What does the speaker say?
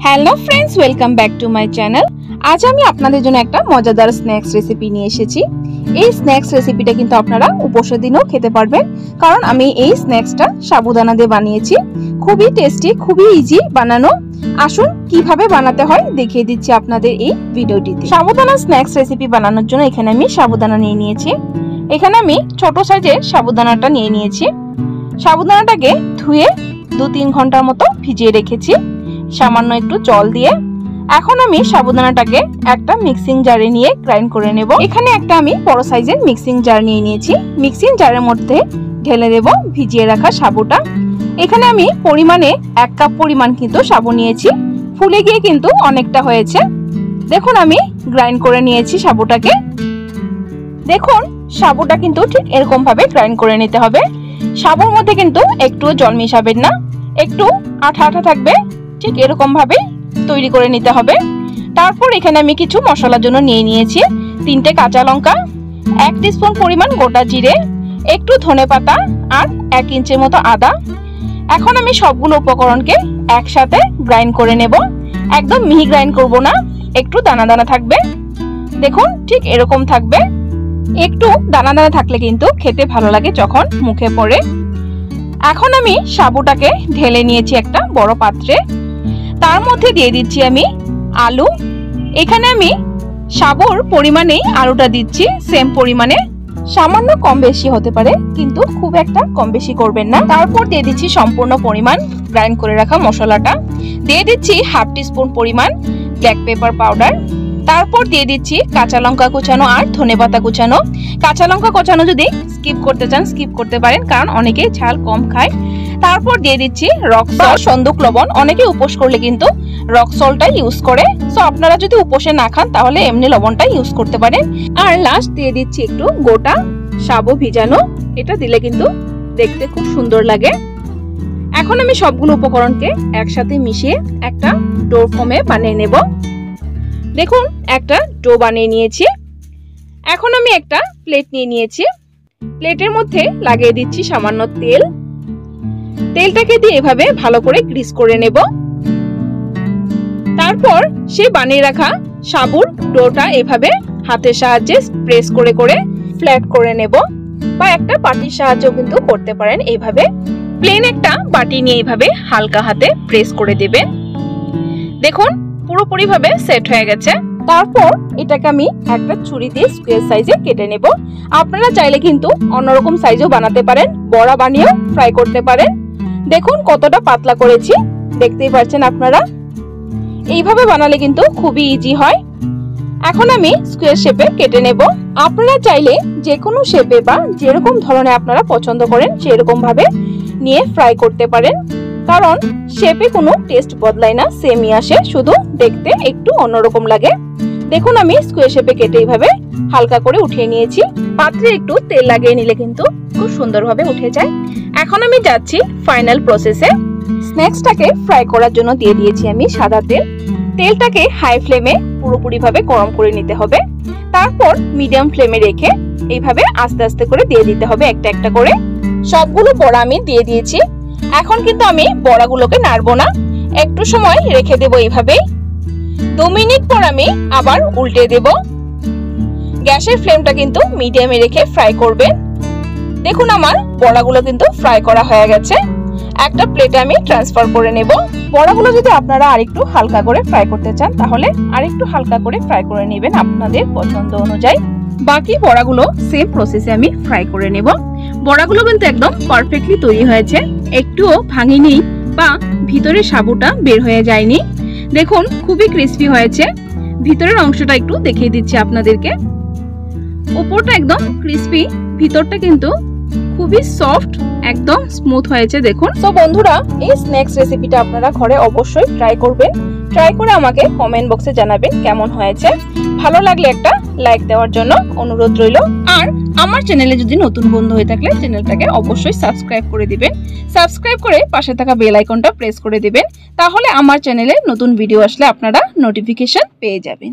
Hello friends, welcome back to my channel. আজ আমি আপনাদের জন্য একটা মজাদার স্ন্যাক্স রেসিপি নিয়ে এসেছি। এই স্ন্যাক্স রেসিপিটা কিন্তু আপনারা উপোসের দিনও খেতে পারবেন, কারণ আমি এই স্ন্যাক্সটা সাবুদানা দিয়ে বানিয়েছি। খুবই টেস্টি, খুবই ইজি বানানো। আসুন কিভাবে বানাতে হয় দেখিয়ে দিচ্ছি আপনাদের এই ভিডিওটিতে। সাবুদানা স্ন্যাক্স রেসিপি বানানোর জন্য এখানে আমি সাবুদানা নিয়ে নিয়েছি। এখানে আমি ছোট সাইজের সাবুদানাটা নিয়ে নিয়েছি। সাবুদানাটাকে ধুয়ে 2-3 ঘন্টার মতো ভিজিয়ে রেখেছি সামান্য একটু জল দিয়ে। এখন আমি সাবুদানাটাকে একটা মিক্সিং জারে নিয়ে গ্রাইন্ড করে নেব। এখানে একটা আমি বড় সাইজের মিক্সিং জার নিয়ে নিয়েছি। মিক্সিং জারের মধ্যে ঢেলে দেব ভিজিয়ে রাখা সাবুটা। এখানে আমি পরিমাণে 1 কাপ পরিমাণ কিন্তু সাবু নিয়েছি। ফুলে গিয়ে কিন্তু অনেকটা হয়েছে। দেখুন আমি গ্রাইন্ড করে নিয়েছি সাবুটাকে। দেখুন সাবুটা কিন্তু ঠিক এরকম ভাবে গ্রাইন্ড করে নিতে হবে। সাবুর মধ্যে কিন্তু একটু জল মিশাবেন না, একটু আঠা আঠা থাকবে, ঠিক এরকম ভাবে তৈরি করে নিতে হবে। তারপর এখানে আমি কিছু মশলার জন্য নিয়ে নিয়েছি 3টে কাঁচা লঙ্কা, 1 টিস্পুন পরিমাণ গোটা জিরে, একটু ধনেপাতা আর 1 ইঞ্চির মতো আদা। এখন আমি সবগুলো উপকরণকে একসাথে গ্রাইন্ড করে নেব। একদম মিহি গ্রাইন্ড করব না, একটু দানা দানা থাকবে। দেখুন ঠিক এরকম থাকবে। একটু দানা দানা থাকলে কিন্তু খেতে ভালো লাগে যখন মুখে পড়ে। এখন আমি সাবুটাকে ঢেলে নিয়েছি একটা বড় পাত্রে। তার মধ্যে দিয়ে দিচ্ছি আমি আলু। এখানে আমি সাবুর পরিমাণেই আলুটা দিচ্ছি, সেম পরিমাণে। সামান্য কম বেশি হতে পারে, কিন্তু খুব একটা কম বেশি করবেন না। তারপর দিয়ে দিচ্ছি সম্পূর্ণ পরিমাণ গ্রাইন্ড করে রাখা মশলাটা। দিয়ে দিচ্ছি 1/2 টিস্পুন পরিমাণ ব্ল্যাক পেপার পাউডার। তারপর দিয়ে দিচ্ছি কাঁচা লঙ্কা কুচানো আর ধনেপাতা কুচানো। কাঁচা লঙ্কা কুচানো যদি স্কিপ করতে চান স্কিপ করতে পারেন, কারণ অনেকেই ঝাল কম খায়। তারপর দিয়ে দিচ্ছি রক সল্ট, সন্দুক লবণ। অনেকে উপোস করলে কিন্তু রক সল্টটা ইউজ করে, সো আপনারা যদি উপোসে না খান তাহলে এমনি লবণটা ইউজ করতে পারেন। আর লাস্ট দিয়ে দিচ্ছি একটু গোটা সাবু ভিজানো। এটা দিলে কিন্তু দেখতে খুব সুন্দর লাগে। এখন আমি সবগুলো উপকরণকে একসাথে মিশিয়ে একটা ডো ফর্মে বানিয়ে নেব। দেখুন একটা ডো বানিয়ে নিয়েছি। এখন আমি একটা প্লেট নিয়ে নিয়েছি। প্লেটের মধ্যে লাগিয়ে দিচ্ছি সামান্য তেল। তেলটাকে দিয়ে এভাবে ভালো করে গ্রিস করে নেব। তারপর সে বানিয়ে রাখা সাবুর ডোটা এভাবে হাতের সাহায্যে প্রেস করে করে ফ্ল্যাট করে নেব, বা একটা বাটির সাহায্যেও কিন্তু করতে পারেন। এইভাবে প্লেন একটা বাটি নিয়ে এইভাবে হালকা হাতে প্রেস করে দেবেন। দেখুন পুরোপুরি ভাবে সেট হয়ে গেছে। তারপর এটাকে আমি একটা ছুরি দিয়ে স্কোয়ার সাইজে কেটে নেব। আপনারা চাইলে কিন্তু অন্যরকম সাইজেও বানাতে পারেন, বড়া বানিয়েও ফ্রাই করতে পারেন। দেখুন কতটা পাতলা করেছি, দেখতেই পাচ্ছেন আপনারা। এইভাবে বানালে কিন্তু খুবই ইজি হয়। এখন আমি স্কোয়ার শেপে কেটে নেব। আপনারা চাইলে যে কোনো শেপে বা যেরকম ধরনের আপনারা পছন্দ করেন সেরকম ভাবে নিয়ে ফ্রাই করতে পারেন, কারণ শেপে কোনো টেস্ট বদলায় না, সেমই আসে, শুধু দেখতে একটু অন্যরকম লাগে। দেখুন আমি স্কোয়ার শেপে কেটে এইভাবে হালকা করে উঠিয়ে নিয়েছি। পাত্রে একটু তেল লাগিয়ে নিলে কিন্তু খুব সুন্দরভাবে উঠে যায়। এখন আমি যাচ্ছি ফাইনাল প্রসেসে। স্ন্যাক্সটাকে ফ্রাই করার জন্য দিয়ে দিয়েছি আমি সাদা তেল। তেলটাকে হাই ফ্লেমে পুরোপুরি ভাবে গরম করে নিতে হবে। তারপর মিডিয়াম ফ্লেমে রেখে এইভাবে আস্তে আস্তে করে দিয়ে দিতে হবে একটা একটা করে। সবগুলো বড়া আমি দিয়ে দিয়েছি। এখন কিন্তু আমি বড়াগুলোকে নাড়বো না, একটু সময় রেখে দেব এইভাবেই। 2 মিনিট পর আমি আবার উল্টে দেব। গ্যাসের ফ্লেমটা কিন্তু মিডিয়ামে রেখে ফ্রাই করবেন। দেখুন আমার বড়াগুলো কিন্তু ফ্রাই করা হয়ে গেছে। একটা প্লেটে আমি ট্রান্সফার করে নেব। বড়াগুলো যদি আপনারা আরেকটু হালকা করে ফ্রাই করতে চান তাহলে আরেকটু হালকা করে ফ্রাই করে নেবেন আপনাদের পছন্দ অনুযায়ী। বাকি বড়াগুলো সেম প্রসেসে আমি ফ্রাই করে নেব। বড়াগুলো কিন্তু একদম পারফেক্টলি তৈরি হয়েছে, একটুও ভাঙিনি বা ভিতরে সাবুটা বের হয়ে যায়নি। দেখুন খুবই ক্রিস্পি হয়েছে। ভিতরের অংশটা একটু দেখিয়ে দিচ্ছি আপনাদেরকে। উপরটা একদম ক্রিস্পি, ভিতরটা কিন্তু খুবই সফট, একদম স্মুথ হয়েছে দেখুন। তো বন্ধুরা, এই স্ন্যাক্স রেসিপিটা আপনারা ঘরে অবশ্যই ট্রাই করবেন। ট্রাই করে আমাকে কমেন্ট বক্সে জানাবেন কেমন হয়েছে। ভালো লাগলে একটা লাইক দেওয়ার জন্য অনুরোধ রইল। আর আমার চ্যানেলে যদি নতুন বন্ধু হয়ে থাকলে চ্যানেলটাকে অবশ্যই সাবস্ক্রাইব করে দিবেন। সাবস্ক্রাইব করে পাশে থাকা বেল আইকনটা প্রেস করে দিবেন, তাহলে আমার চ্যানেলে নতুন ভিডিও আসলে আপনারা নোটিফিকেশন পেয়ে যাবেন।